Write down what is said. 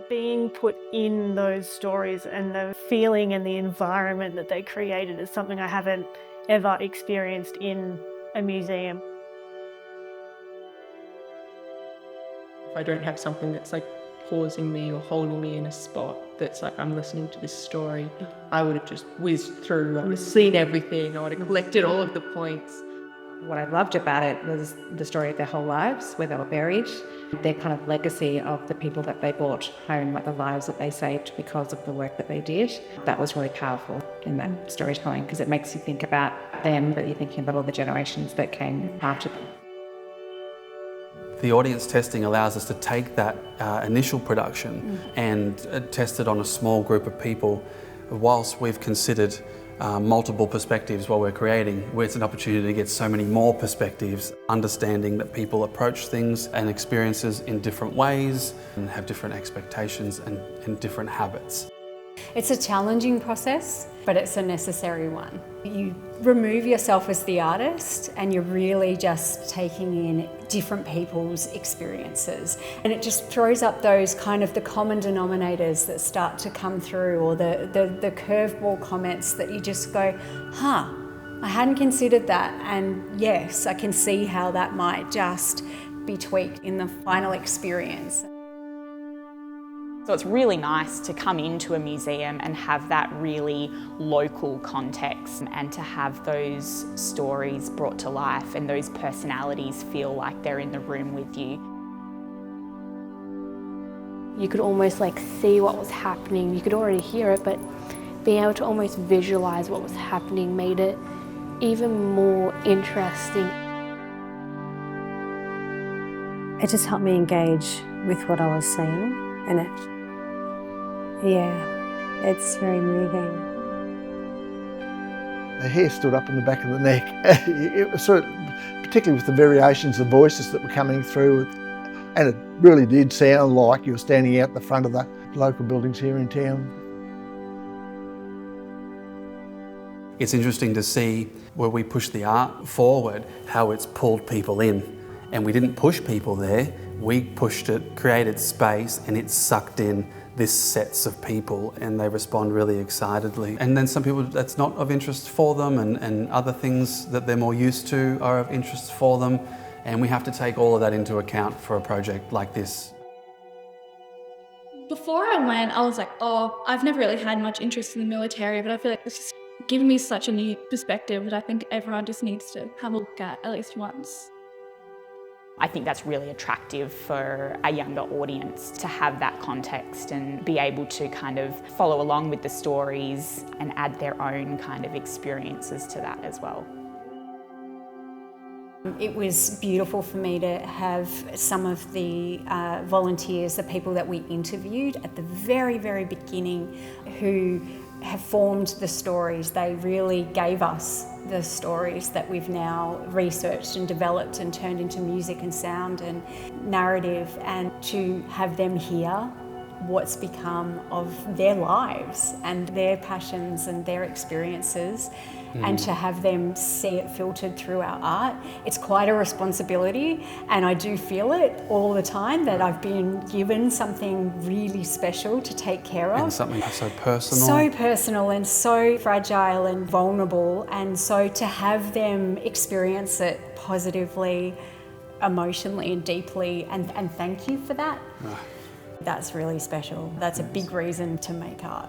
Being put in those stories and the feeling and the environment that they created is something I haven't ever experienced in a museum. If I don't have something that's like pausing me or holding me in a spot that's like I'm listening to this story, I would have just whizzed through. I would have seen everything. I would have collected all of the points. What I loved about it was the story of their whole lives, where they were buried, their kind of legacy of the people that they brought home, like the lives that they saved because of the work that they did. That was really powerful in that storytelling because it makes you think about them, but you're thinking about all the generations that came after them. The audience testing allows us to take that initial production and test it on a small group of people whilst we've considered multiple perspectives while we're creating, where it's an opportunity to get so many more perspectives, understanding that people approach things and experiences in different ways and have different expectations and different habits. It's a challenging process, but it's a necessary one. You remove yourself as the artist and you're really just taking in different people's experiences. And it just throws up those kind of the common denominators that start to come through, or the curveball comments that you just go, huh, I hadn't considered that. And yes, I can see how that might just be tweaked in the final experience. So it's really nice to come into a museum and have that really local context and to have those stories brought to life and those personalities feel like they're in the room with you. You could almost like see what was happening. You could already hear it, but being able to almost visualize what was happening made it even more interesting. It just helped me engage with what I was seeing, and it's very moving. The hair stood up on the back of the neck. It was sort of, particularly with the variations of voices that were coming through, and it really did sound like you were standing out the front of the local buildings here in town. It's interesting to see where we push the art forward, how it's pulled people in. And we didn't push people there, we pushed it, created space, and it sucked in this sets of people and they respond really excitedly. And then some people that's not of interest for them, and other things that they're more used to are of interest for them. And we have to take all of that into account for a project like this. Before I went, I was like, oh, I've never really had much interest in the military, but I feel like it's just given me such a new perspective that I think everyone just needs to have a look at least once. I think that's really attractive for a younger audience to have that context and be able to kind of follow along with the stories and add their own kind of experiences to that as well. It was beautiful for me to have some of the volunteers, the people that we interviewed at the very, very beginning, who have formed the stories. They really gave us the stories that we've now researched and developed and turned into music and sound and narrative, and to have them hear what's become of their lives and their passions and their experiences, and to have them see it filtered through our art. It's quite a responsibility, and I do feel it all the time that I've been given something really special to take care of. And something so personal. So personal and so fragile and vulnerable, and so to have them experience it positively, emotionally and deeply, and thank you for that. That's really special. That's a big reason to make art.